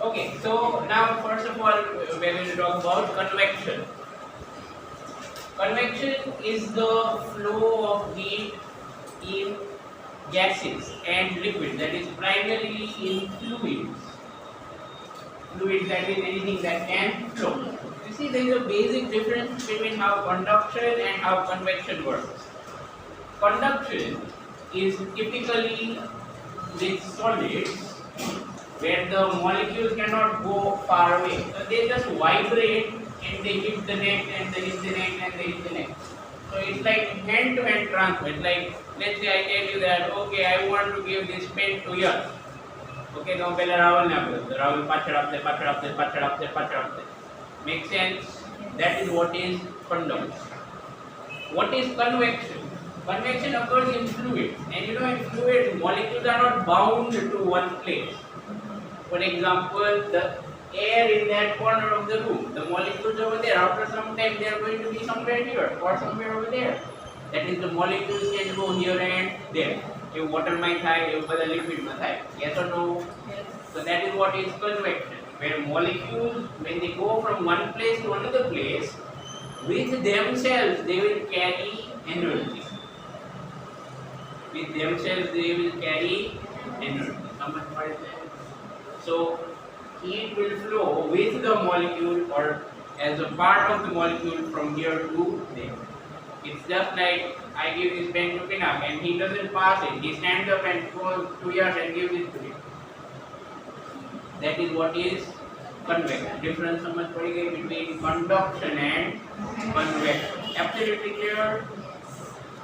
Okay, so now first of all we are going to talk about convection. Convection is the flow of heat in gases and liquids, that is primarily in fluids. Fluids, that is anything that can flow. You see, there is a basic difference between how conduction and how convection works. Conduction is typically with solids where the molecules cannot go far away. So they just vibrate and they hit the net and they hit the net and they hit the net. So it's like hand-to-hand transfer. It's like, let's say I tell you that, okay, I want to give this pen to you. Okay, તો હું પહેલા રાહુલને આપું તો રાહુલ પાછળ આપશે પાછળ આપશે પાછળ આપશે પાછળ આપશે. Make sense? That is what is conduction. What is convection? Convection occurs in fluid, and you know in fluid molecules are not bound to one place. For example, the air in that corner of the room, the molecules over there, after some time they are going to be somewhere here or somewhere over there. That is, the molecules can go here and there. If water might થાય એવું બધા liquid માં થાય. Yes or no? Yes. So that is what is convection, where molecules, when they go from one place to another place, with themselves they will carry energy. With themselves they will carry energy. Someone heard that? So heat will flow with the molecule or as a part of the molecule from here to there. It's just like I give this pen to Pinak and he doesn't pass it. He stands up and goes 2 years and gives it to him. That is what is convection. Difference so much between conduction and convection. Absolutely clear?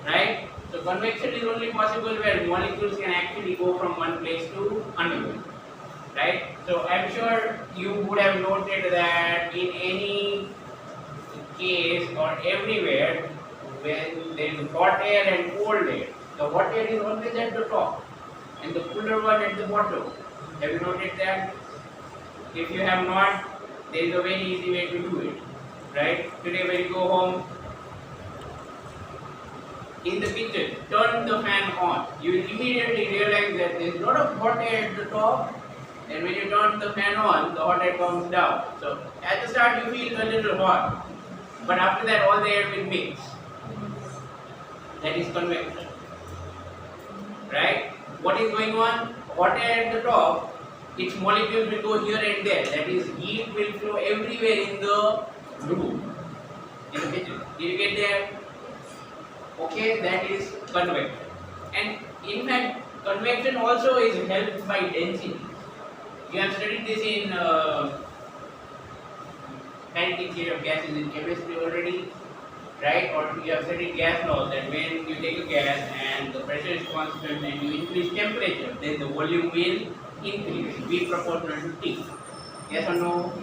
Right? So convection is only possible where molecules can actually go from one place to another. Right? So I'm sure you would have noted that in any case or everywhere when there is hot air and cold air, the hot air is always at the top and the cooler one at the bottom. Have you noted that? If you have not, there is a very easy way to do it. Right? Today when you go home, in the kitchen, turn the fan on. You will immediately realize that there is a lot of hot air at the top. And when you turn the fan on, the hot air comes down. So at the start you feel a little hot, but after that all the air will mix. That is convection. Right? What is going on? Hot air at the top, its molecules will go here and there. That is, heat will flow everywhere in the room, in the kitchen. Did you get there? Okay, that is convection. And in fact, convection also is helped by density. You have studied this in kinetic theory of gases in chemistry already, right? Or you have studied gas laws, that when you take a gas and the pressure is constant and you increase temperature, then the volume will increase, V proportional to T. Yes or no?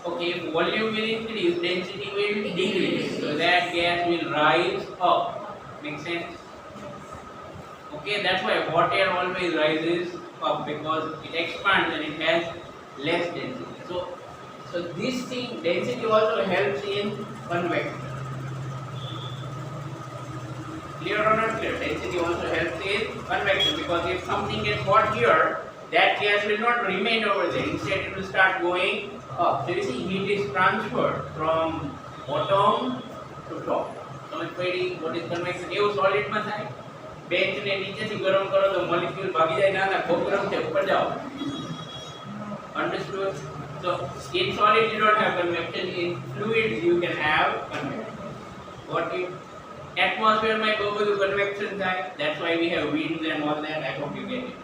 Okay, if volume will increase, density will decrease, so that gas will rise up. Make sense? Okay, that's why hot air always rises up, because it expands and it has less density. So this thing, density also helps in convection. Clear or not clear? Density also helps in convection, because if something gets hot here, that gas will not remain over there. Instead, it will start going up. So you see, heat is transferred from bottom to top. So what is convection? એવું solid માં થાય. Bench ને નીચેથી ગરમ કરો તો molecule ભાગી જાય, ના ના બહુ ગરમ છે ઉપર જાઓ. Understood? So in solid you don't have convection. In fluids you can have convection. What if atmosphere might go to convection થાય? That's why we have winds and all that. I hope you get it.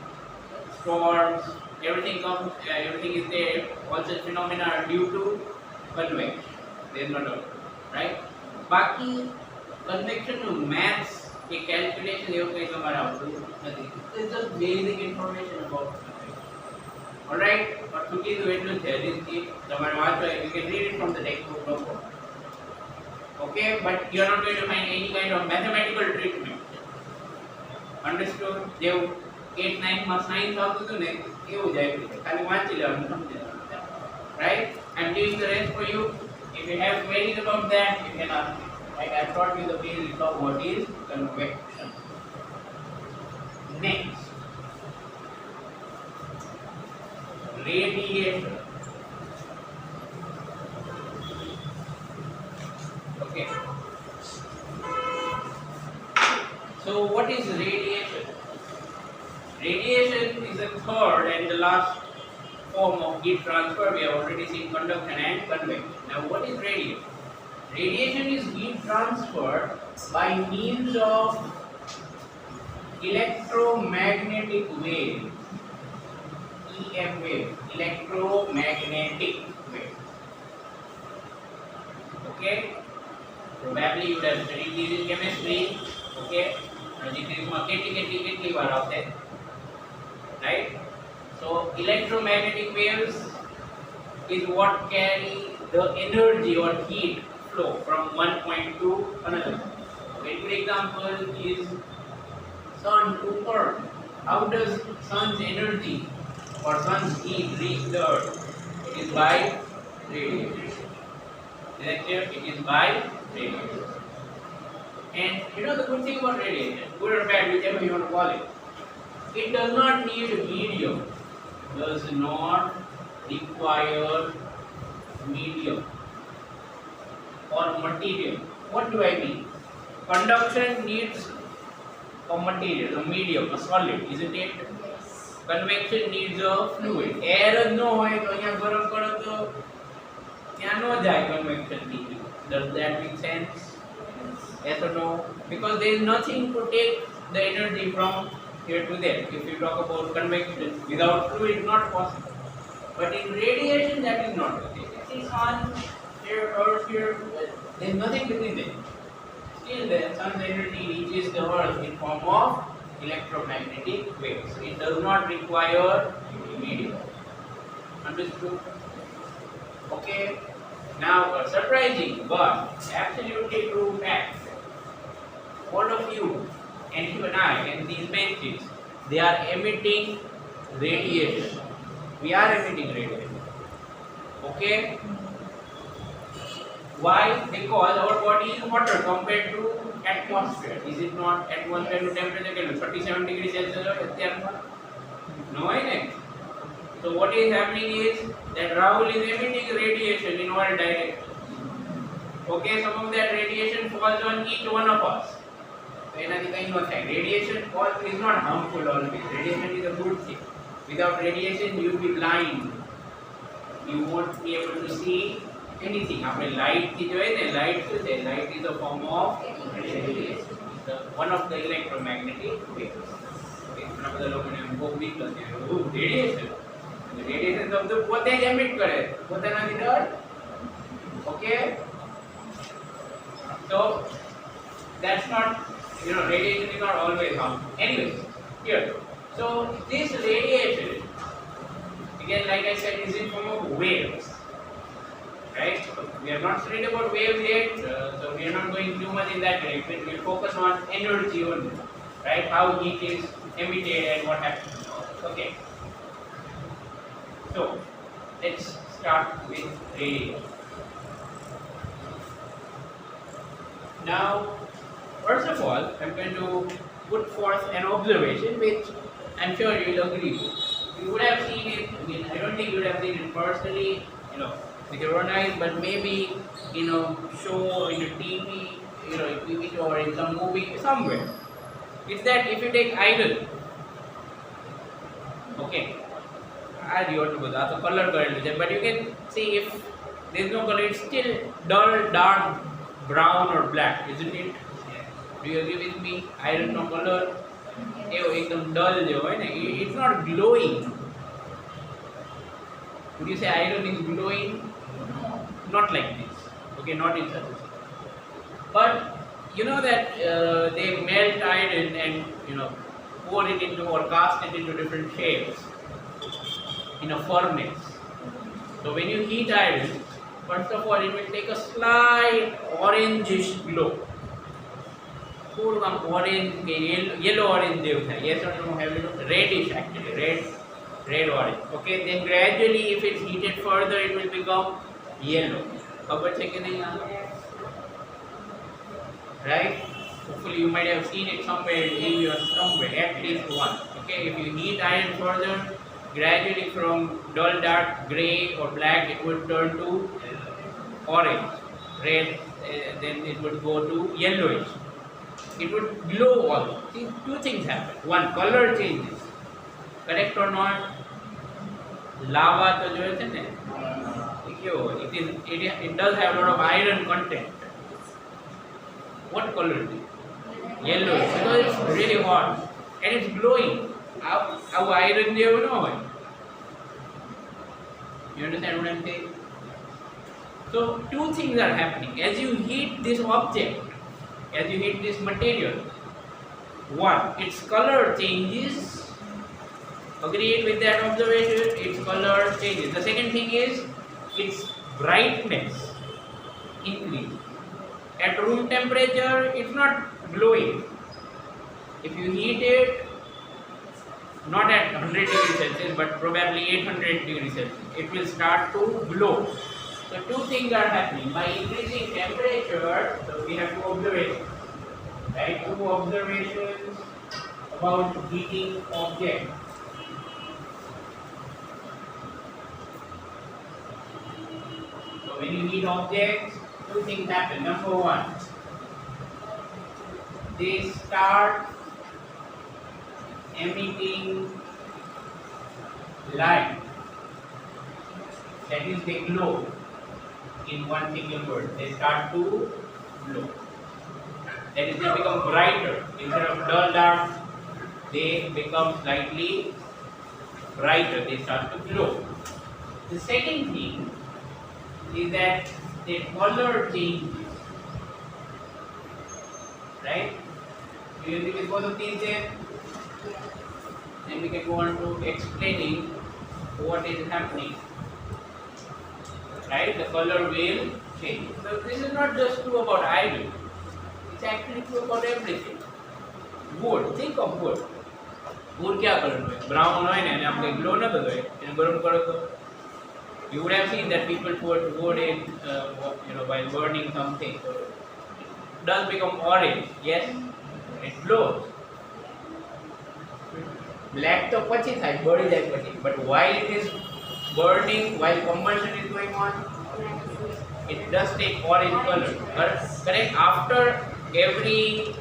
Storms, everything comes, everything is there. All such phenomena are due to convection. There is no doubt, right? બાકી convection નું maths કે calculation એવું કંઈ તમારે આવતું નથી. It's just basic information about convection. Alright? પણ શું કીધું એટલું છે, હજી તમારે વાંચો, you can read it from the textbook, no problem. Okay? But you are not going to find any kind of mathematical treatment. Understood? જેવું 8th 9th માં સાયન્સ આવતું હતું ને એવું જ આવ્યું છે, ખાલી વાંચી લેવાનું, સમજી લેવાનું. Right? I'm doing the rest for you. If you have queries about that, you can ask me. Right? I taught you the basics of what is convection. Next, radiation. Okay. So what is radiation? Radiation is the third and the last form of heat transfer. We have already seen conduction and convection. Now what is radiation? Radiation is heat transfer by means of electromagnetic wave. EM wave. Electromagnetic wave. Okay? Probably you would have studied this in chemistry. Okay? Right? So electromagnetic waves is what carry the energy or heat flow from one point to another. A good example is sun to earth. How does sun's energy or sun's heat reach the earth? It is by radiation. Is that clear? It is by radiation. And you know the good thing about radiation, good or bad, whichever you want to call it, it does not need a medium. Does not require medium or material. What do I mean? Conduction needs a material, a medium, a solid, isn't it? Convection needs a fluid. Air no હોય તો અહીંયા ગરમ કરો તો ત્યાં ન જાય convection medium. Does that make sense? Yes or no? Because there is nothing to take the energy from here to there. If you talk about convection, without fluid, not possible. But in radiation, that is not the case. See, sun here, earth here, there is nothing between them. Still, the sun's energy reaches the earth in form of electromagnetic waves. It does not require medium. Understood? Okay. Now, surprising but absolutely true fact. All of you and you and I and these benches, they are emitting radiation. We are emitting radiation. Okay? Why? Because our body is hotter compared to atmosphere. Is it not? Atmosphere to temperature 37 degrees Celsius. No, isn't. So what is happening is that Rahul is emitting radiation in all directions. Okay, some of that radiation falls on each one of us. Radiation is not harmful always. Radiation is a good thing. Without radiation, you will be blind. You won't be able to see anything. Light is a form of radiation. One of the electromagnetic waves. Radiation. Radiation of the પોતે જ emit કરે પોતાનાથી ડર. Okay, so that's not, radiation is not always harmful. Anyways, here, so this radiation, again, like I said, is in form of waves, right? We are not studied about waves yet, so we are not going too much in that direction. We will focus on energy only, right? How heat is emitted and what happens. Okay. So, let's start with radiation. Now, first of all, I'm going to put forth an observation which I'm sure you will agree with. You would have seen it, I don't think you would have seen it personally, with your own eyes, but maybe, show in a TV, or in some movie, somewhere. It's that if you take idol, okay, color but you can see if there is no color, it's still dull, dark, brown or black, isn't it? Do you agree with me? Iron no color, dull, it's not glowing. Would you say iron is glowing? Not like this. Okay, not in such a way. But you know that they melt iron and pour it into or cast it into different shapes in a furnace. So when you heat iron, first of all it will take a slight orangish glow. Orange, yellow orange, yes or no? Have you looked? Reddish actually, red orange. Okay, then gradually if it's heated further it will become yellow. Right? Hopefully you might have seen it somewhere in TV or somewhere, at least once. Okay, if you heat iron further, gradually from dull dark gray or black it would turn to orange, red, then it would go to yellowish. It would glow also. See, two things happen. One, color changes. Correct or not? Lava to jo છે ને એ કેવો it does have a lot of iron content. What color is it? Yellow, because it's really hot and it's glowing. Our iron જેવું ન હોય. You understand what I'm saying? So two things are happening. As you heat this object, as you heat this material, one, its color changes. Agreed with that observation? Its color changes. The second thing is its brightness increases. At room temperature, it's not glowing. If you heat it, not at 100 degrees Celsius, but probably 800 degrees Celsius, it will start to glow. So two things are happening. By increasing temperature, so we have two observations, right? Two observations about heating objects. So when you heat objects, two things happen. Number one, they start emitting light. That is, they glow. In one single word, they start to glow. That is, they become brighter. Instead of dull dark, they become slightly brighter. They start to glow. The second thing is that the color changes. Right? Do you think both of these there? Then we can go on to explaining what is happening. Right? The color will change. So this is not just true about iron. It's actually true about everything. Wood. Think of wood. Wood क्या colour में? Brown है ना? आप कहीं glow ना करो ये गरम करो तो you would have seen that people put wood in while burning something. So it does become orange. Yes, it glows. Black तो पची था, बड़ी जाए पची. But while it is burning, while combustion is going on, it does take orange color. Correct? After everything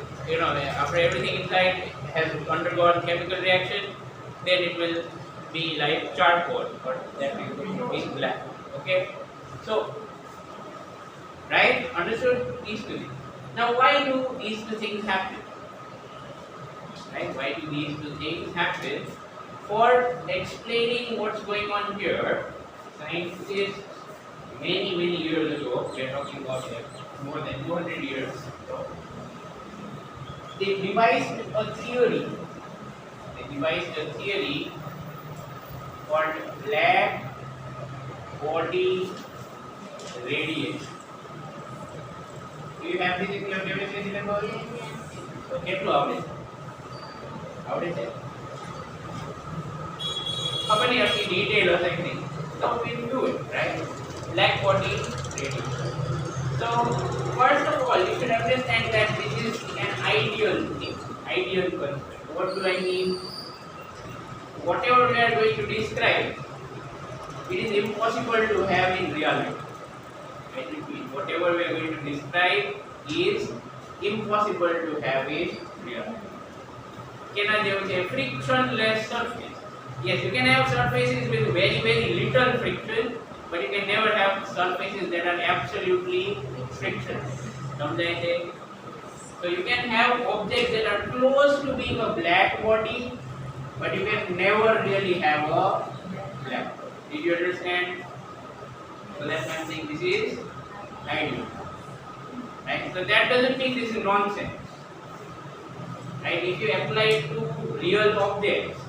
inside has undergone chemical reaction, then it will be like charcoal, but that is going to be black. Okay? So, right? Understood? These two things. Now, why do these two things happen? Right? Why do these two things happen? For explaining what's going on here, scientists many years ago, we are talking about more than 200 years ago, they devised a theory. Called black body radiation. Do you have this in your chemistry syllabus? So કેટલું આવડે છે? Company actually detail or something. So we'll do it, right? Black body radiation. So first of all, you should understand that this is an ideal thing, ideal concept. What do I mean? Whatever we are going to describe, it is impossible to have in real life. I repeat, whatever we are going to describe is impossible to have in real life. Can I say frictionless surface? Yes, you can have surfaces with very little friction, but you can never have surfaces that are absolutely frictionless. समझाए थे? So you can have objects that are close to being a black body, but you can never really have a black body. Did you understand? So that's why I'm saying this is ideal. Right? So that doesn't mean this is nonsense. Right? If you apply it to real objects,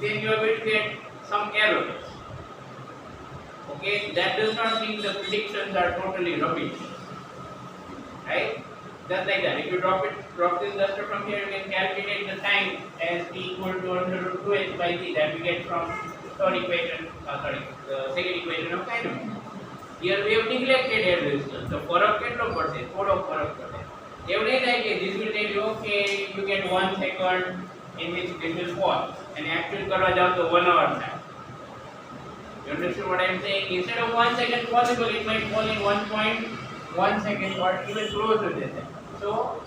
then you are going to get some errors. Okay? That does not mean the predictions are totally rubbish. Right? Just like that. If you drop this duster from here, you can calculate the time as t equal to under root 2h by t that we get from the second equation of kinetics. Here we have neglected air resistance. So फरक કેટલો પડશે? થોડો ફરક પડશે. એવું નહીં થાય કે this will tell you okay you get 1 second in which this will fall and actually કરવા જાવ તો 1 hour થાય. You understand what I am saying? Instead of 1 second possible, it might fall in 1.1 second or even closer than that. So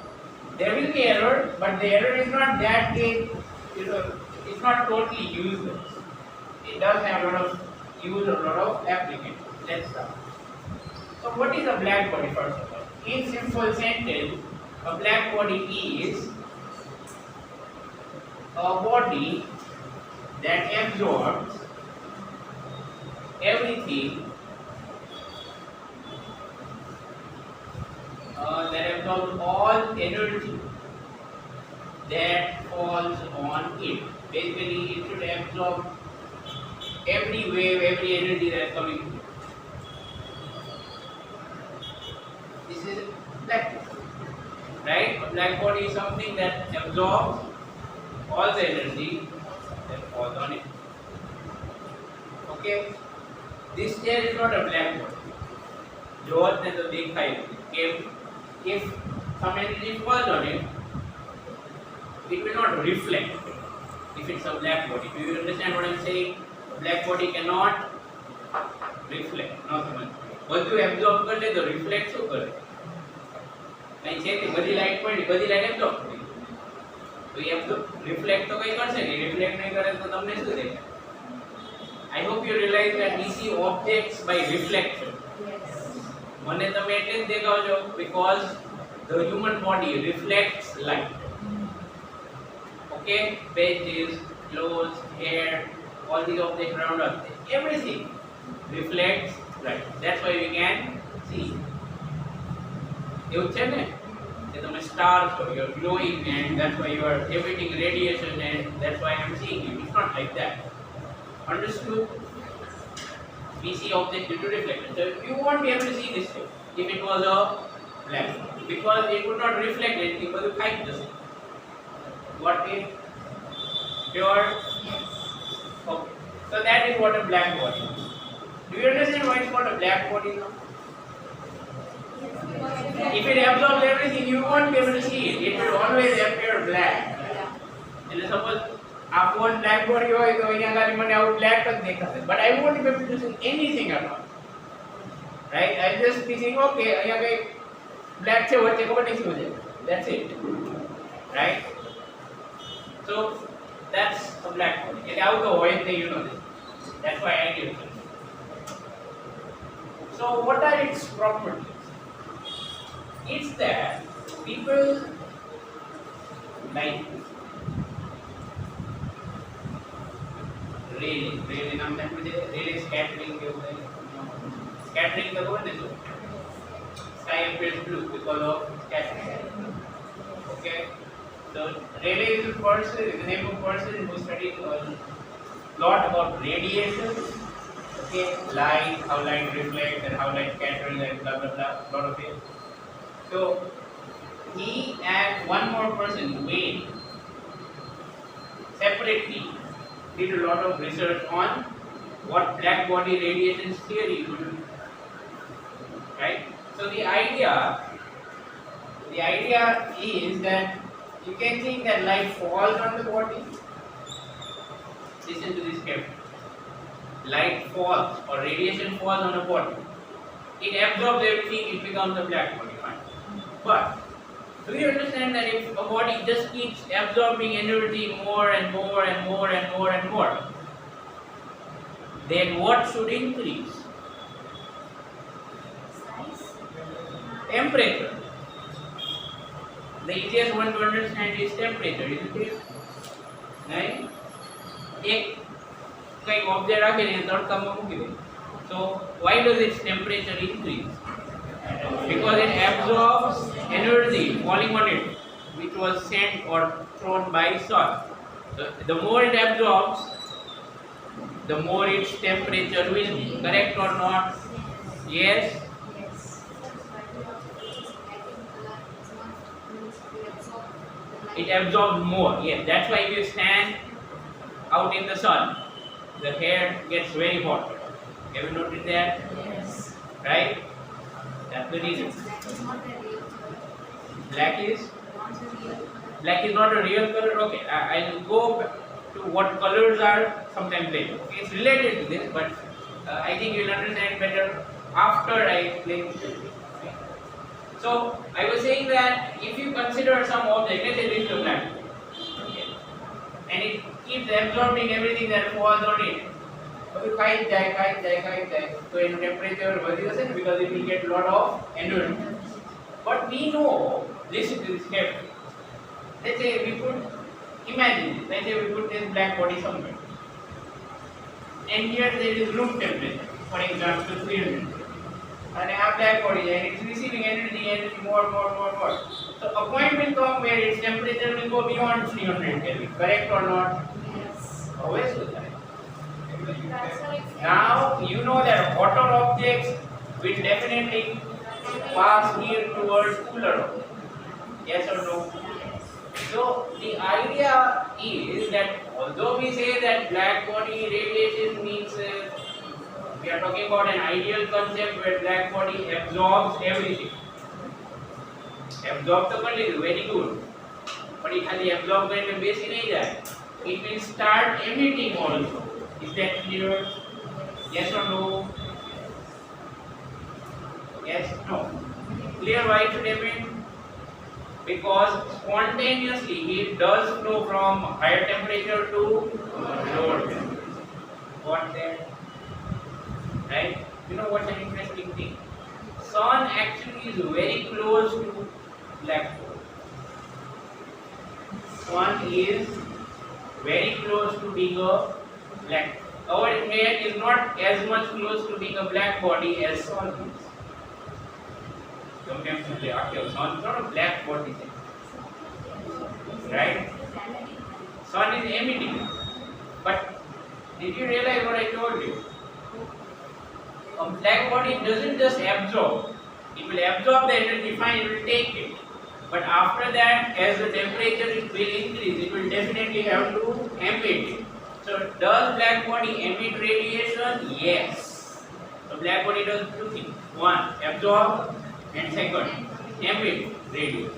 there will be error, but the error is not that big. It's not totally useless. It does have a lot of use, a lot of application. Let's start. So what is a black body first of all? In simple sentence, a black body is a body that absorbs everything that absorbs all energy that falls on it. Basically, it should absorb every wave, every energy that is coming to it. This is black body, right? A black body is something that absorbs all the energy that falls on it. Okay, this chair is not a black body. जो आपने तो देखा ही if some energy falls on it, it will not reflect. If it's a black body, do you understand what I'm saying? Black body cannot reflect. No समझ. બધું absorb कर ले तो reflect શું કરે? नहीं છે કે બધી લાઈટ પડી, બધી લાઈટ absorb કરી. તો એ reflect તો કઈ કરશે નહીં. reflect નહીં કરે તો તમને શું દેખાય? I hope you realize that we see objects by reflection. મને તમે એટલે જ દેખાવ છો because the human body reflects light. Okay, pages, clothes, hair, all these objects around us, everything reflects light. That's why we can see. એવું છે ને કે તમે star છો, you're glowing and that's why you are emitting radiation and that's why I'm seeing you. It's not like that. Understood? We see objects due to reflection. So you won't be able to see this thing if it was a black body because it would not reflect anything but the light does it. What is pure? Yes. Okay. So that is what a black body is. Do you understand why it's called a black body now? If it absorbs everything, you won't be able to see it. It will always appear black. And suppose આ phone black body હોય તો અહીંયા ખાલી મને આવું black જ દેખાશે but I won't be able to see anything about right I just be think okay અહીંયા કઈ બ્લેક છે વચ્ચે ખબર નહીં શું છે that's it right so that's a black body એટલે આવું તો હોય જ નહીં you know this that's why I did so what are its properties its that people like Rayleigh नाम है मुझे Rayleigh scattering के ऊपर scattering का बोल देते sky appears blue because of scattering. Okay, so Rayleigh is a person, the name of person who studied a lot about radiation. Okay, light, how light reflects and how light scatters and blah blah blah, lot of it. So he and one more person, Wayne, separately did a lot of research on what black body radiation theory would do. Right? So the idea is that you can think that light falls on the body. Listen to this carefully. Light falls or radiation falls on a body. It absorbs everything, it becomes a black body. Fine. But do you understand that if a body just keeps absorbing energy more and more and more and more and more, then what should increase? Temperature. The easiest one to understand is temperature, isn't it? Right? एक कई object आके ने तड़का में मूकी दे. So why does its temperature increase? Because it absorbs energy falling on it, which was sent or thrown by sun. So the more it absorbs, the more its temperature will be. Correct or not? Yes. It absorbs more. Yes. That's why if you stand out in the sun, the hair gets very hot. Have you noticed that? Yes. Right? That's the reason. Black is not a real color. Okay, I'll go to what colors are sometime later. Okay, it's related to this, but I think you'll understand better after I explain it. So I was saying that if you consider some object, let's say this is a black hole, okay, and it keeps absorbing everything that falls on it. So kite die. So in temperature variation because it will get a lot of energy. But we know this is step. Let's say we put, imagine this, let's say we put this black body somewhere. And here there is room temperature, for example 300. And a black body and it is receiving energy more. So a point will come where its temperature will go beyond 300 Kelvin, correct or not? Yes. Always so that. That's how it's Now you know that hotter objects will definitely pass here towards cooler objects. Yes or no? So the idea is that although we say that black body radiation means we are talking about an ideal concept where black body absorbs everything. Absorb तो कर लेगी, very good. But it खाली absorb करने में बेसी नहीं जाए. It will start emitting also. Is that clear? Yes or no? Yes, no. Clear why it should emit? Because spontaneously heat does flow from higher temperature to lower temperature. Got that? Right? You know what's an interesting thing? Sun actually is very close to black hole. Sun is very close to being a black. Our head is not as much close to being a black body as Sun is. Sometimes they say, okay, Sun is not a black body, right? Sun is emitting. But did you realize what I told you? A black body doesn't just absorb. It will absorb the energy, fine, it will take it. But after that, as the temperature will increase, it will definitely have to emit it. So, does black body emit radiation? Yes. So, black body does two things. One, absorb, and second, emit radiation.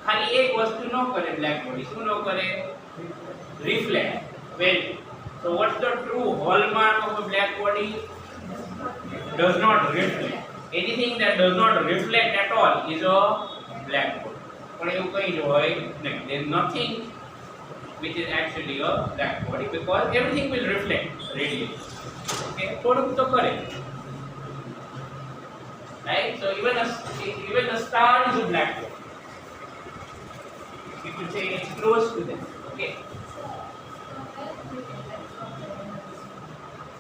खाली एक वस्तु न करे black body, શું ન કરે? Reflect. Well, so what's the true hallmark of a black body? Does not reflect. Anything that does not reflect at all is a black body. પણ એવું કઈ જ હોય નહીં. There is nothing which is actually a black body because everything will reflect radiation. Okay, થોડુંક તો કરે. Right? So even a star is a black body. You could say it's close to them. Okay.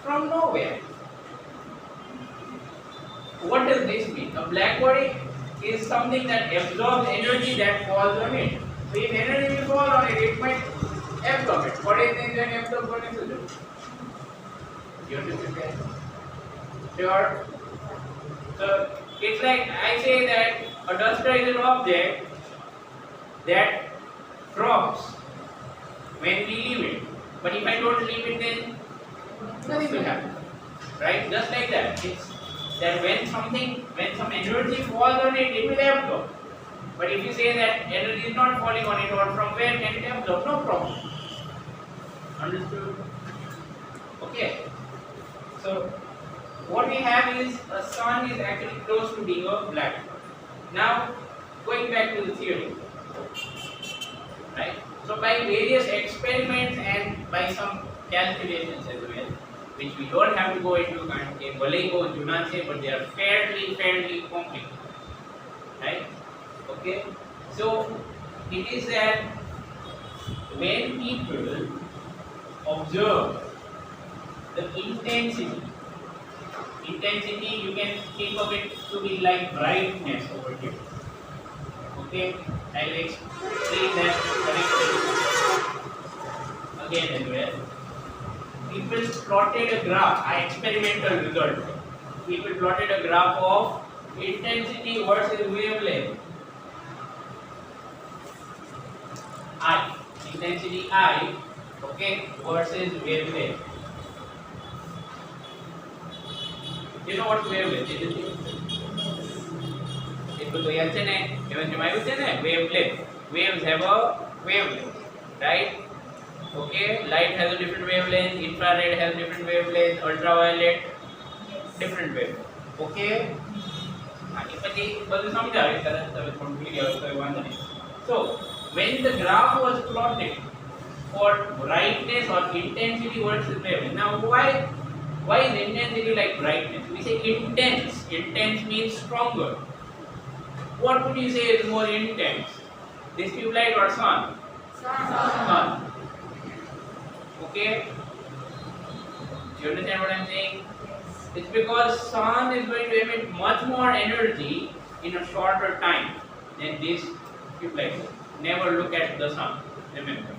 From nowhere. What does this mean? A black body is something that absorbs energy that falls on it. So if energy will fall on it, it might absorb it. What is it then absorb what is it? You understand? Sure. So it's like I say that a duster is an object that drops when we leave it. But if I don't leave it, then nothing will happen. Right? Just like that. It's that when some energy falls on it, it will absorb. But if you say that energy is not falling on it, or from where can it absorb? No problem. Understood? Okay. So what we have is a sun is actually close to being a black hole. Now going back to the theory. Right? So by various experiments and by some calculations as well, which we don't have to go into કારણ કે ભલે બહુ જૂના છે but they are fairly complicated. Right? Okay? So it is that when people observe the intensity, you can think of it to be like brightness over here. Okay? I will explain that correctly again as well. People plotted a graph, experimental result. People plotted a graph of intensity versus wavelength. I, intensity I, okay, versus wavelength. You know what wavelength is? It will be wavelength. Waves have a wavelength, right? Okay, light has a different wavelength, infrared has different wavelength, ultraviolet different wavelength. Okay, આની પછી બધું સમજાવે કદાચ તમે થોડું ભૂલી ગયા તો વાંધો નહીં. So when the graph was plotted for brightness or intensity versus wavelength. Now why is intensity like brightness? We say intense. Intense means stronger. What would you say is more intense? This tube light or sun? Sun. Okay? You understand what I'm saying? It's because sun is going to emit much more energy in a shorter time than this tube light. Never look at the sun. Remember.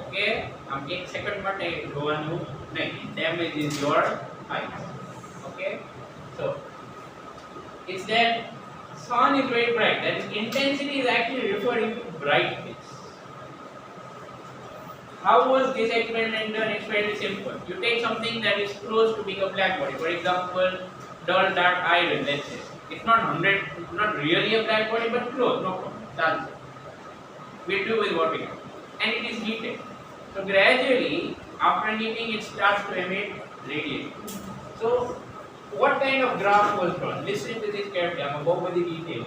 Okay? આમ 1 second માટે જોવાનું નહીં. Damage is your eyes. Okay? So it's that sun is very bright. That is, intensity is actually referring to brightness. How was this experiment done? It's very simple. You take something that is close to being a black body. For example, dull dark iron. Let's say it's not really a black body, but close. No problem. That's it. We do with what we have, and it is heated. So gradually, after heating, it starts to emit radiation. So what kind of graph was drawn? Listen to this carefully. I'm about with the detail.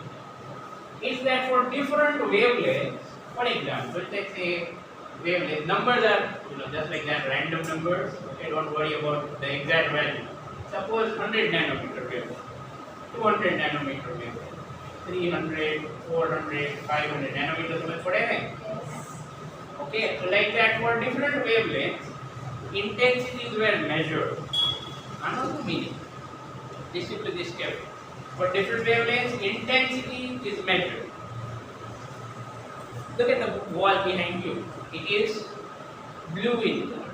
Is that for different wavelengths? For example, let's say wavelength numbers are just like that, random numbers. Okay, don't worry about the exact value. Suppose 100 nanometer wavelength, 200 nanometer wavelength, 300, 400, 500 nanometers में पड़े हैं. Okay, so like that for different wavelengths, intensities were measured. Another meaning. Listen to this carefully. For different wavelengths, intensity is measured. Look at the wall behind you. It is blue in color.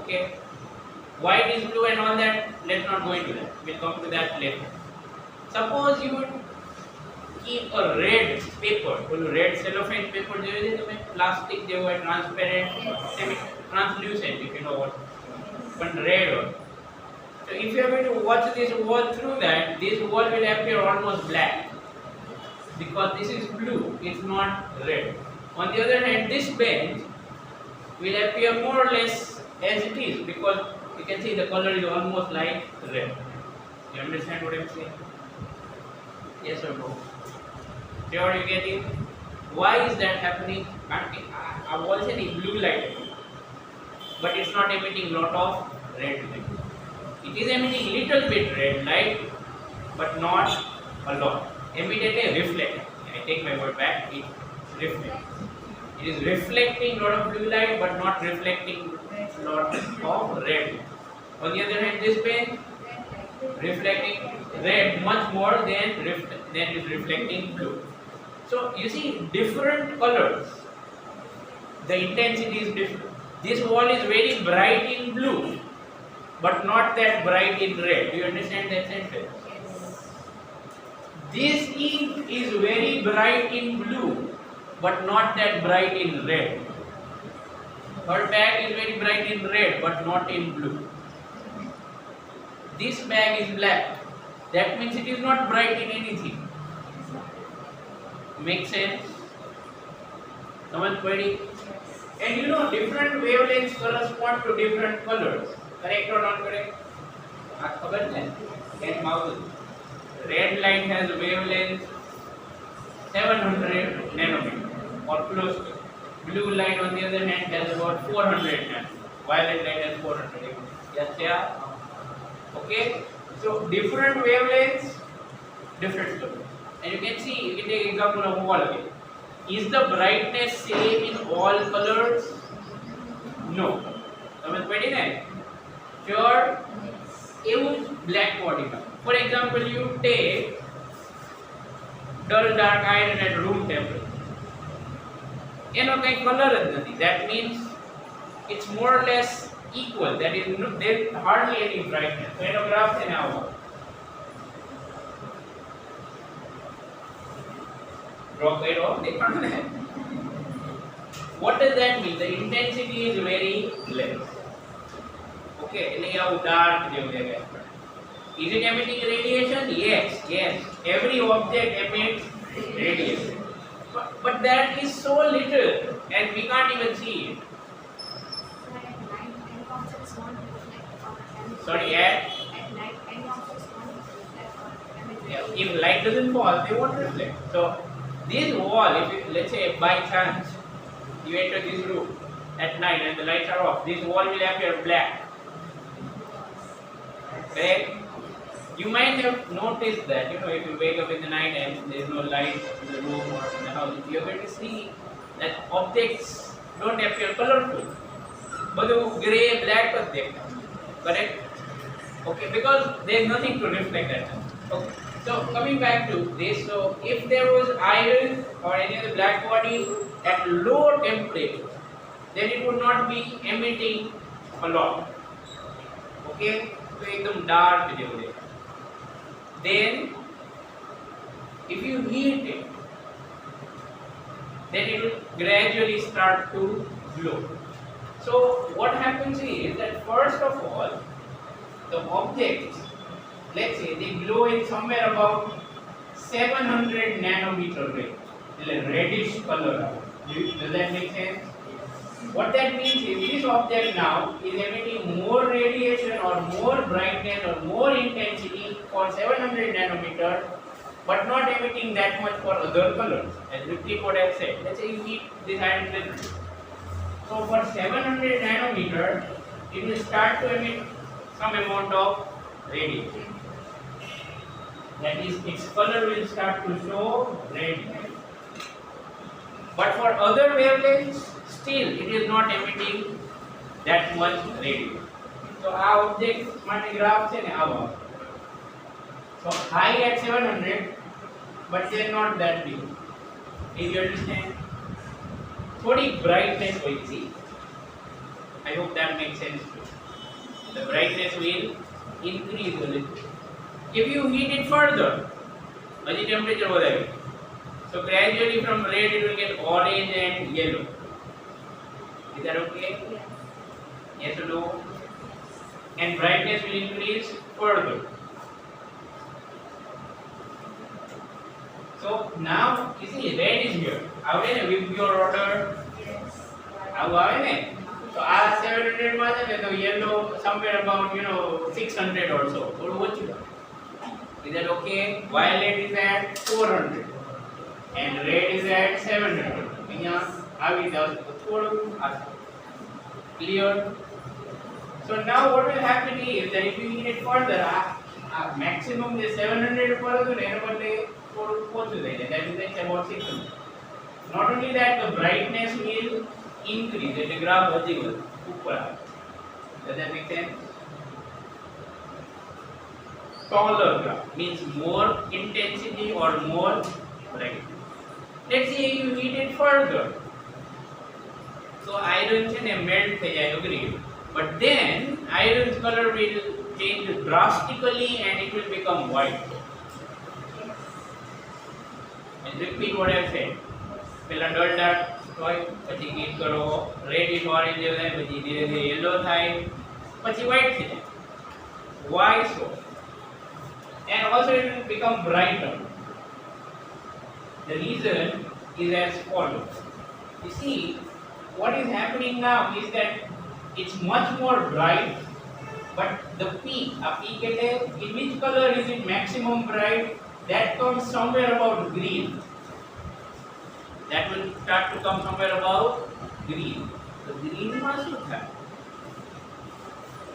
Okay. White is blue and all that. Let's not go into that. We'll come to that later. Suppose you would keep a red paper, red cellophane paper, plastic, they were transparent, semi-translucent, if you know what, but red one. So if you are going to watch this wall through that, this wall will appear almost black because this is blue, it's not red. On the other hand, this bench will appear more or less as it is because you can see the color is almost like red. You understand what I'm saying? Yes or no? Sure, you get it? Why is that happening? I was saying blue light, but it's not emitting lot of red light. It is emitting little bit red light, but not a lot. Immediately reflect. I take my word back. It reflects. It is reflecting lot of blue light, but not reflecting lot of red. On the other hand, this pen reflecting red much more than is reflecting blue. So you see different colors. The intensity is different. This wall is very bright in blue, but not that bright in red. Do you understand that sentence? This ink is very bright in blue, but not that bright in red. Her bag is very bright in red, but not in blue. This bag is black. That means it is not bright in anything. Make sense? Someone query? And you know, different wavelengths correspond to different colors. Correct or not correct? And mouse. Red light has wavelength 700 nanometer or close to. Blue light on the other hand has about 400 nanometer. Violet light has 400. Yes, yeah. Okay. So different wavelengths, different colors. And you can see, you can take example of wall again. Is the brightness same in all colors? No. समझ पड़ी ना? Sure. એવું black body માં. For example, you take dull dark iron at room temperature. એનો કઈ color જ નથી. That means it's more or less equal. That is, there is hardly any brightness. So એનો graph છે ને આવો. Draw કર્યો દેખાણું ને. What does that mean? The intensity is very less. Okay, એટલે આવું dark જેવું દેખાય. Is it emitting radiation? Yes, yes. Every object emits radiation. But that is so little and we can't even see it. light doesn't fall, they won't reflect. So this wall, if you, let's say by chance you enter this room at night and the lights are off, this wall will appear black. Correct? You might have noticed that, if you wake up in the night and there is no light in the room or in the house, you are going to see that objects don't appear colorful. But grey, black object. Correct? Okay, because there is nothing to reflect that. Okay. So coming back to this, so if there was iron or any other black body at low temperature, then it would not be emitting a lot. Okay, so एकदम dark video there. Then if you heat it, then it will gradually start to glow. So what happens is that first of all, the objects, let's say they glow in somewhere about 700 nanometer range, a reddish color. Does that make sense? What that means is this object now is emitting more radiation or more brightness or more intensity for 700 nanometer, but not emitting that much for other colors. As repeat what I said. Let's say you heat this iron prism. So for 700 nanometer, it will start to emit some amount of radiation. That is, its color will start to show red. But for other wavelengths, still it is not emitting that much radiation. So our object માટે graph છે ને આવો. So high at 700, but they are not that big. Did you understand? થોડી brightness હોય છે. I hope that makes sense too. The brightness will increase a little. If you heat it further, the temperature વધારે. So gradually from red it will get orange and yellow. Is that okay? Yes or no? And brightness will increase further. So now you see red is here. આવડે ને with your order. આવું આવે ને. So આ 700 માં છે ને તો yellow somewhere about 600 or so. થોડું ઓછું. Is that okay? Violet is at 400 and red is at 700. અહીંયા આવી જાવ તો થોડું clear. So now what will happen is that if you heat it further, maximum is 700 ઉપર હતું ને એના બદલે થોડું ઓછું થઈ જાય. That is like about 600. Not only that, the brightness will increase. The graph વધી ગયો ઉપર આવે. Does that make sense? Taller graph means more intensity or more brightness. Let's say you heat it further. So iron છે ને melt થઈ જાય, agree? But then iron's color will change drastically and it will become white. And repeat what I said. પેલા dull dark હોય, પછી heat કરો, reddish orange થાય, પછી ધીરે ધીરે yellow થાય, પછી white થઈ જાય. Why so? And also it will become brighter. The reason is as follows. You see, what is happening now is that it's much more bright, but the peak, in which color is it maximum bright? That comes somewhere about green. That will start to come somewhere about green. So green must have.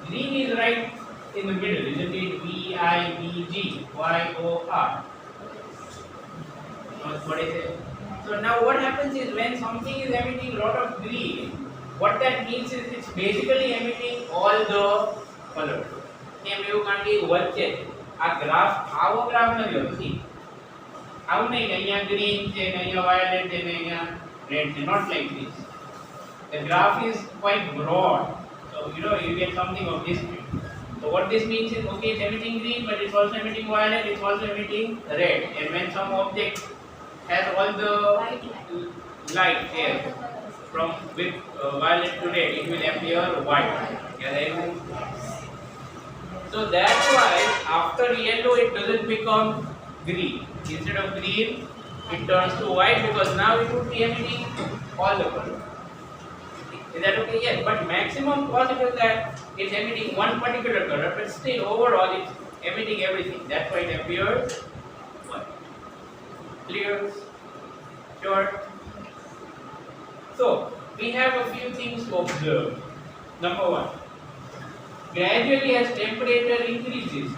Green is right in the middle, isn't it? VIBGYOR. What is it? So now what happens is when something is emitting a lot of green, what that means is it's basically emitting all the colors. કેમ એવું કારણ કે વચ્ચે આ graph આવો graph નથી હોતો. આવું નહીં કે અહીંયા ગ્રીન છે ને અહીંયા વાયોલેટ છે ને અહીંયા રેડ છે. Not like this. The graph is quite broad. So you get something of this kind. So what this means is, okay, it's emitting green, but it's also emitting violet, it's also emitting red. And when some object has all the light here from with violet to red, it will appear white. So that's why after yellow it doesn't become green. Instead of green, it turns to white because now it would be emitting all the colors. Is that okay? Yes, but maximum possible that it's emitting one particular color, but still overall it's emitting everything. That's why it appears white. Clear? Sure? So, we have a few things to observe. Number one, gradually as temperature increases,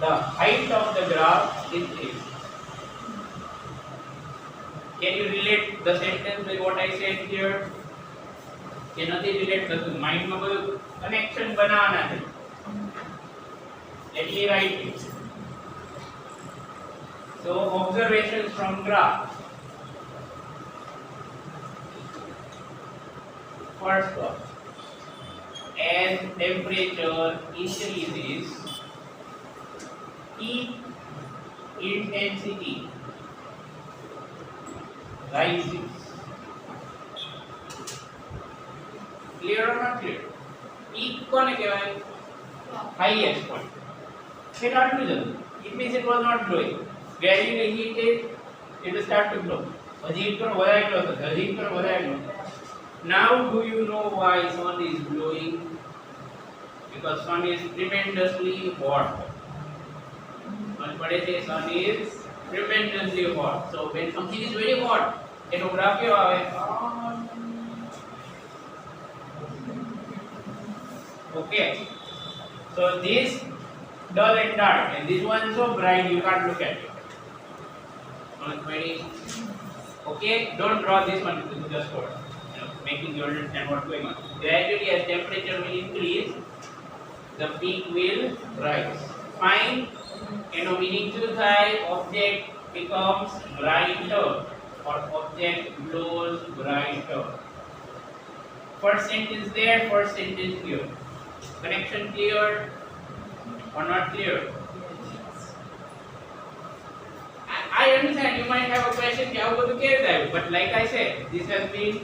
the height of the graph increases. Can you relate the sentence with what I said here? કે નથી relate થતું માઇન્ડમાં બધું connection બનાવવાના છે. Let me write it. So observations from graph. First one, as temperature increases, heat intensity rises. Clear or not clear? Peak કોને કહેવાય? Highest point. It not to jump. It means it was not glowing. Gradually heat it will start to glow. Heat करो વધારે glow થશે. Heat करो વધારે glow. Now do you know why sun is glowing? Because sun is tremendously hot. Sun પડે છે, sun is tremendously hot. So when something is very hot, એનો graph કેવો આવે? Okay. So this dull and dark, and this one so bright you can't look at it. Okay, don't draw this one just for making you understand what's going on. Gradually, as temperature will increase, the peak will rise. Fine. Meaning to say object becomes brighter or object glows brighter. First sentence there, first sentence here. Connection clear or not clear? I understand you might have a question કે આવું બધું કેવી રીતે આવ્યું, but like I said, this has been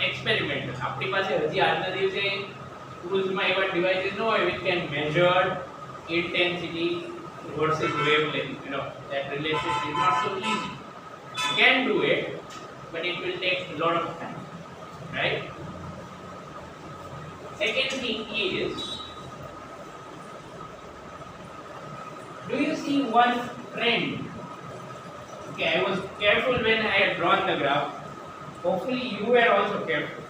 experimental. આપણી પાસે હજી આજના દિવસે ટૂલ્સમાં એવા devices ન હોય which can measure intensity versus wavelength. That relationship is not so easy. You can do it, but it will take a lot of time, right? Second thing is, do you see one trend? Okay, I was careful when I had drawn the graph. Hopefully you were also careful.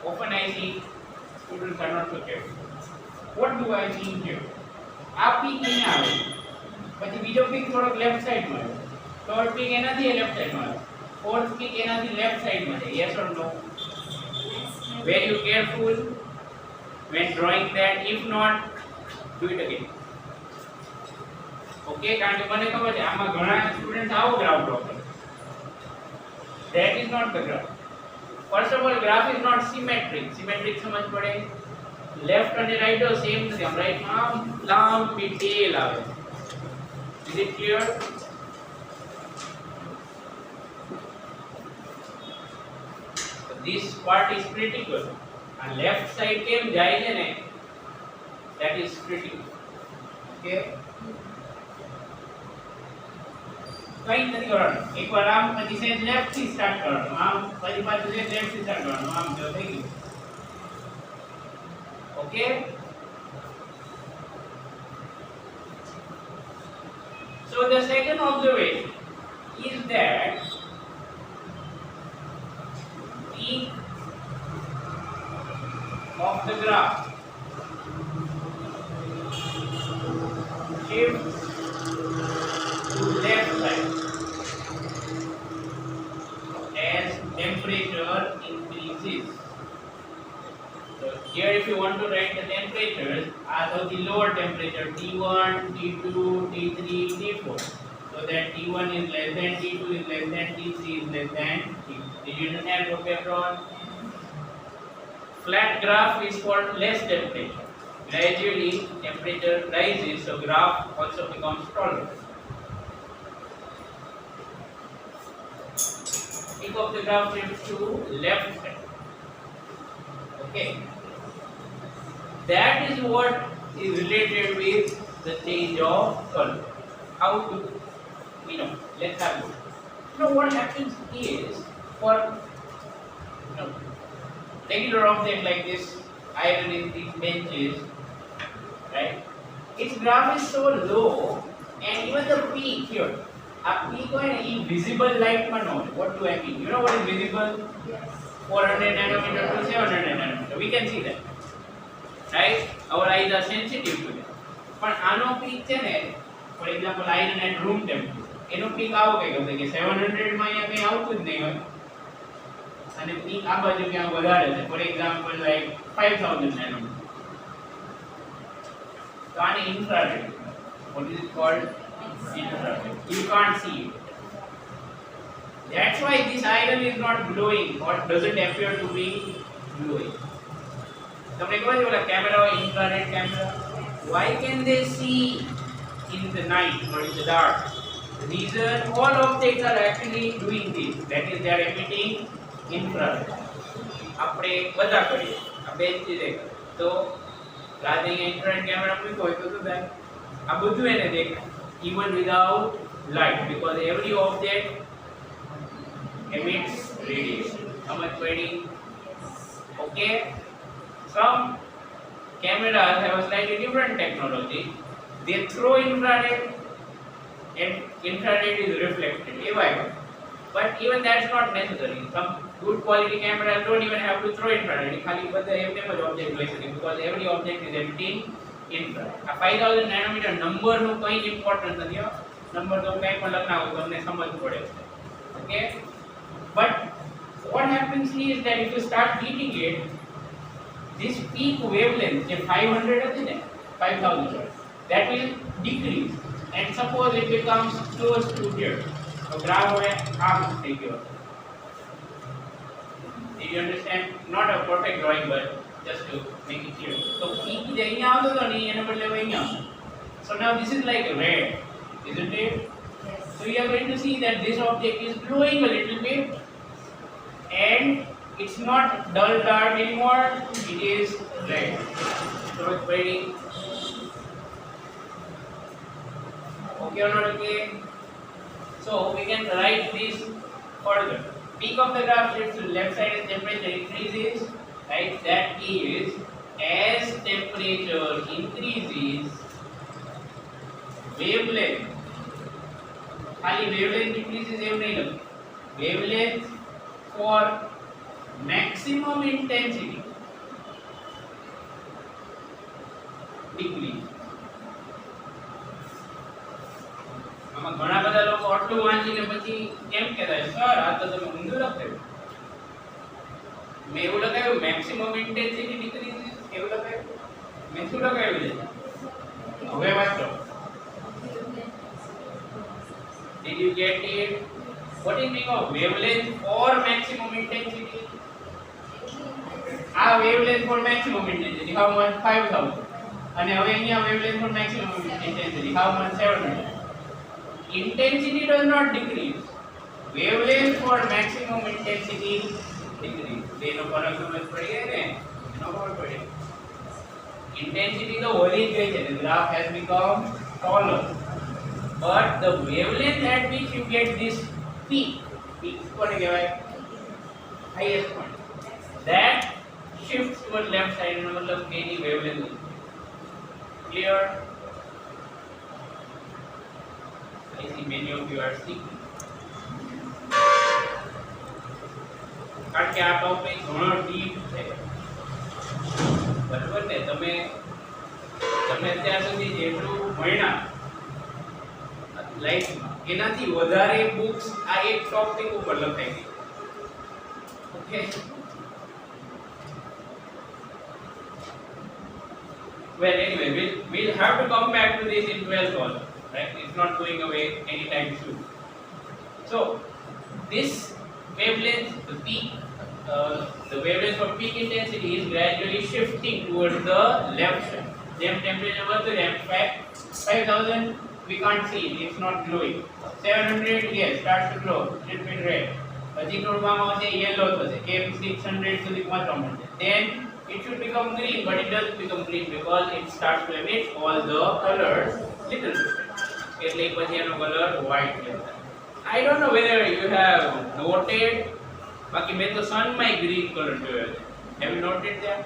Often I see students are not so careful. What do I see here? આ peak અહીંયા આવે, પછી બીજો peak થોડોક left સાઈડમાં આવે, third peak એનાથી left સાઈડમાં આવે, ફોર્થ પીક એનાથી લેફ્ટ સાઈડમાં છે. Yes or no? Were you careful when drawing that? If not, do it again. Okay, કારણ કે મને ખબર છે આમાં ઘણા સ્ટુડન્ટ આવો ગ્રાફ ડ્રો કરે. That is not the graph. First of all, graph is not symmetric. Symmetric સમજ પડે? Left અને right સેમ નથી. આમ રાઈટ માં લાંબી ટેલ આવે. Is it clear? This part is critical. And left side કેમ જાય છે ને? That is critical. Okay? કઈ નથી કરવાનું. એકવાર આમ પછી સેજ લેફ્ટ થી સ્ટાર્ટ કરવાનું. આમ પછી પાછું સેજ લેફ્ટ થી સ્ટાર્ટ કરવાનું. આમ જો થઈ ગયું. Okay? So the second observation is that peak of the graph shifts to left side as temperature increases. So here if you want to write the temperatures, as of the lower temperature T1, T2, T3, T4. So that T1 is less than T2 is less than T3 is less than T4. Did you understand what we have drawn? Flat graph is called less temperature. Gradually temperature rises, so graph also becomes taller. Peak of the graph shifts to left side. Okay. That is what is related with the change of color. How to, let's have a look. What happens is, for regular object like this, iron in these benches, right? Its graph is so low, and even the peak here, આ peak હોય ને ઈ visible લાઇટમાં ન હોય. What do I mean? You know what is visible? Yes. 400 nanometer to 700 nanometer. We can see that. Right? Our eyes are sensitive to that. પણ આનો peak છે ને, for example iron at room temperature, એનો peak આવો કઈ હશે કે 700 માં અહીંયા કઈ આવતું જ નહીં હોય, અને પીક આ બાજુ ક્યાં વધારે છે, ફોર એક્ઝામ્પલ લાઈક 5000 nanometer. તો આને infrared. What is it called? Infrared. You can't see it. That's why this iron is not glowing or doesn't appear to be glowing. તમને ખબર છે ઓલા કેમેરા હોય infrared camera, why can they see in the night or in the dark? The reason all objects are actually doing this, that is they are emitting infrared. આપણે બધા કરીએ આ બેન થી દેખ તો રાતે ઇન્ફ્રારેડ કેમેરા મૂક્યો હોય તો શું થાય, આ બધું એને દેખાય even without light, because every object emits radiation. સમજ પડી? Okay. Some cameras have a slightly different technology. They throw infrared and infrared is reflected. But even that's not necessary. Some good quality cameras don't even have to throw infrared. ખાલી બધા એમને જ object લઈ શકે, because every object is emitting infrared. આ 5000 nanometer number નું કંઈ important નથી. નંબર તો કંઈ પણ લખાવો તમને સમજ પડે. Okay. But what happens is that if you start heating it, this peak wavelength, જે 500 હતી ને 5000, that will decrease, and suppose it becomes close to here. So graph હવે આમ થઈ ગયો. Did you understand? Not a perfect drawing, but just to make it clear. So peak જે અહીંયા આવતો હતો ને એના બદલે હવે અહીંયા આવશે. So now this is like red, isn't it? Yes. So you are going to see that this object is glowing a little bit, and it's not dull dark anymore, it is red. So it's very okay or not okay? So we can write this further. Peak of the graph shifts to the left side as temperature increases, right? That is, as temperature increases, wavelength, खाली wavelength increases एवं नहीं लगता, wavelength for maximum intensity decrease. આમાં ઘણા બધા લોકો આટલું વાંચીને પછી કેમ કહેતા સર આ તો તમે ઊંધું લખાયું. મેં એવું લખાયું મેક્સિમમ ઇન્ટેન્સિટી ડિક્રીઝ એવું લખાયું, મેં શું લખાયું છે હવે વાંચો. Did you get it? What is meaning of wavelength for maximum intensity? આ wavelength for maximum intensity how much? 5000. અને હવે અહીંયા wavelength for maximum intensity how much? 700. Intensity does not decrease. Wavelength for maximum intensity decrease. બેનો ફરક સમજ પડી ગઈ ને? એનો ખબર પડી. Intensity તો વધી જ ગઈ છે. The graph has become taller. But the wavelength at which you get this peak કોને કહેવાય? highest point. That shifts towards left side એનો મતલબ કે એની wavelength clear? I see many of you are sleeping. કારણ કે આ ટોપિક ઘણો deep છે, બરાબર ને? તમે અત્યાર સુધી જેટલું ભણ્યા લાઈફમાં એનાથી વધારે બુક્સ આ એક ટોપિક ઉપર લખાઈ ગઈ. Okay, well anyway we'll have to come back to this in 12th also, right? It's not going away anytime soon. So this wavelength, the peak the wavelength for peak intensity is gradually shifting towards the left side. Then temperature વધે then 5000 we can't see it, it's not glowing. 700 yes starts to glow, little bit red. પછી થોડું આવશે yellow થશે, કેમ 600 સુધી પહોંચવા મળશે. Then it should become green, but it doesn't become green because it starts to emit all the colors little bit. એટલે પછી એનો કલર white થશે. I don't know whether you have noted, બાકી મેં તો sun માં green color જોયો છે. Have you noted that?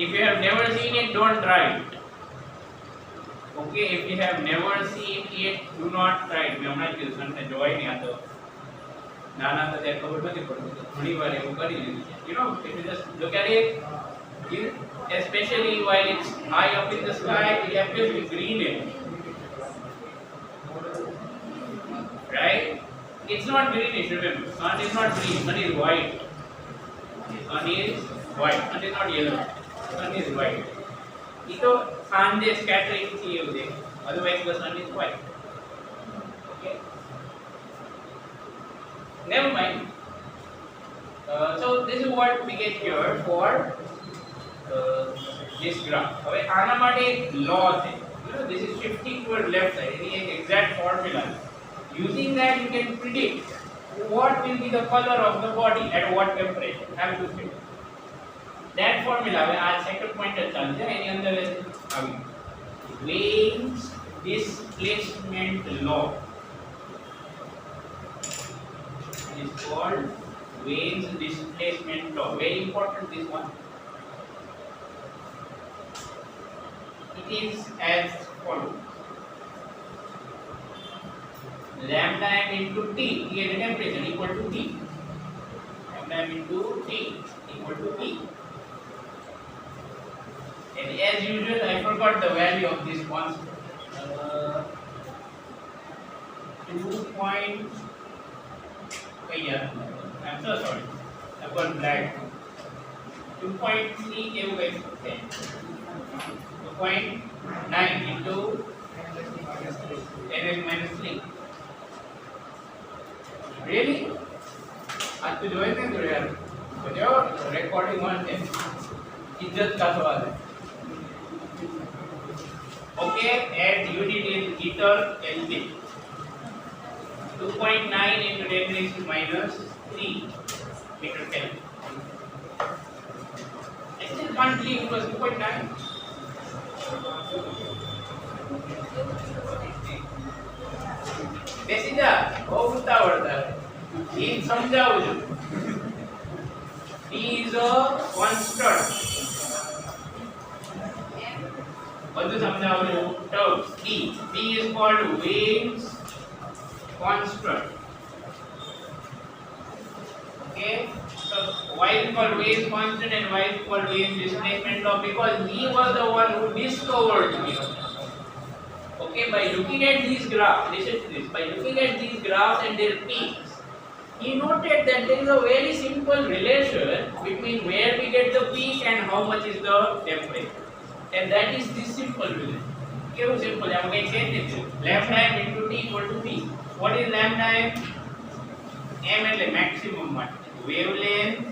If you have never seen it, don't try it. Okay, if you have never seen it, do not try it. મેં હમણાં જ કીધું સનને જોવાય નહીં આ તો નાના હતા ત્યારે ખબર નથી પડતી તો ઘણી વાર એવું કરી લીધું છે. You know, if you just look at it, you, especially while it's high up in the sky, it appears to be green. Right? It's not greenish, remember. Sun is not green, sun is white. Sun is white, sun is not yellow. Sun is white. Ito sanje scattering thi evu dekh. Otherwise the sun is white. Okay. Never mind. So this is what we get here for this graph. હવે આના માટે એક law છે. You know, this is shifting toward left side. It is an exact formula. Using that you can predict what will be the color of the body at what temperature. Have to fit. That formula હવે આ second pointer ચાલશે એની અંદર આવી Wein's displacement law. It is called Wein's displacement law. Very important this one. It is as follows. Lambda m into T, T is the temperature equal to T. Lambda m into T equal to T. And as usual, I forgot the value of this constant. 2 point. I'm so sorry. I've got black. 2.3 केवु गए 2.9 into 10 minus 3. Really? आज तो join नहीं करो यार. बजाओ recording one है. इज्जत का सवाल है. Okay, at unit is meter Kelvin. 2.9 into 10 raised to minus 3 meter Kelvin. I still can't believe it was 2.9. બેસી જા બહુ ઉતાવળતા એ સમજાવું છું. T is a constant. બધું સમજાવું terms. T is called Wein's constant. Okay, so why is called Wein's constant and why is called Wein's displacement law? Because he was the one who discovered it. Okay, by looking at these graphs, listen to this, by looking at these graphs and their peaks, he noted that there is a very simple relation between where we get the peak and how much is the temperature. And that is this simple relation. How simple? I am going to change it. Lambda m into T equal to P. What is lambda m? M is the maximum one. Wavelength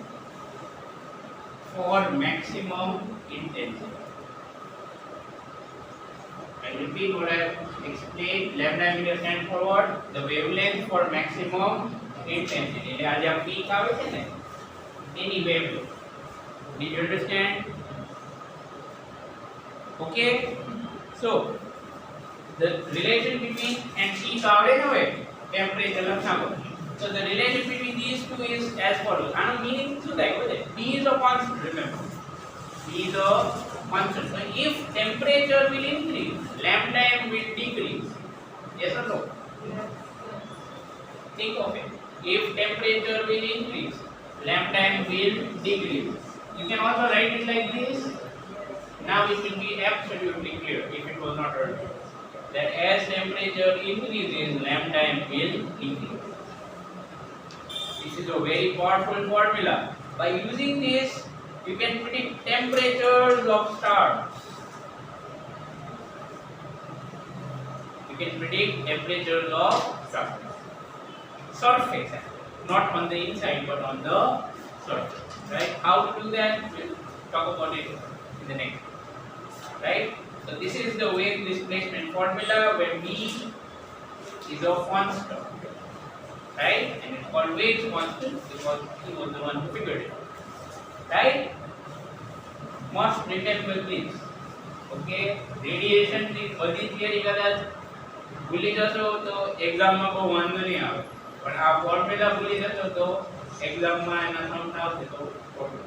for maximum intensity. I repeat what I explained. Lambda meter stands for what? The wavelength for maximum intensity. आज आप peak आवे थे ना? Any wavelength. Did you understand? Okay. So the relation between and peak आवे ना वे temperature लक्षण को. So the relation between these two is as follows. I know meaning to that. T is a constant. Remember. T is a constant. So if temperature will increase, lambda m will decrease. Yes or no? Think of it. If temperature will increase, lambda m will decrease. You can also write it like this. Now it will be absolutely clear if it was not earlier. That as temperature increases, lambda m will decrease. This is a very powerful formula. By using this, you can predict temperatures of stars. You can predict temperatures of stars. Surface, not on the inside but on the surface. Right? How to do that? We'll talk about it in the next. Right? So this is the Wein's displacement formula where V is a constant. Right? And it's called Wein's constant because he was the one who figured it out. Right? Must remember this. Okay? Radiation ની બધી theory કદાચ ભૂલી જશો તો એક્ઝામમાં બહુ વાંધો નહીં આવે, પણ આ ફોર્મ્યુલા ભૂલી જશો તો એક્ઝામમાં એના સમ આવશે તો પ્રોબ્લેમ.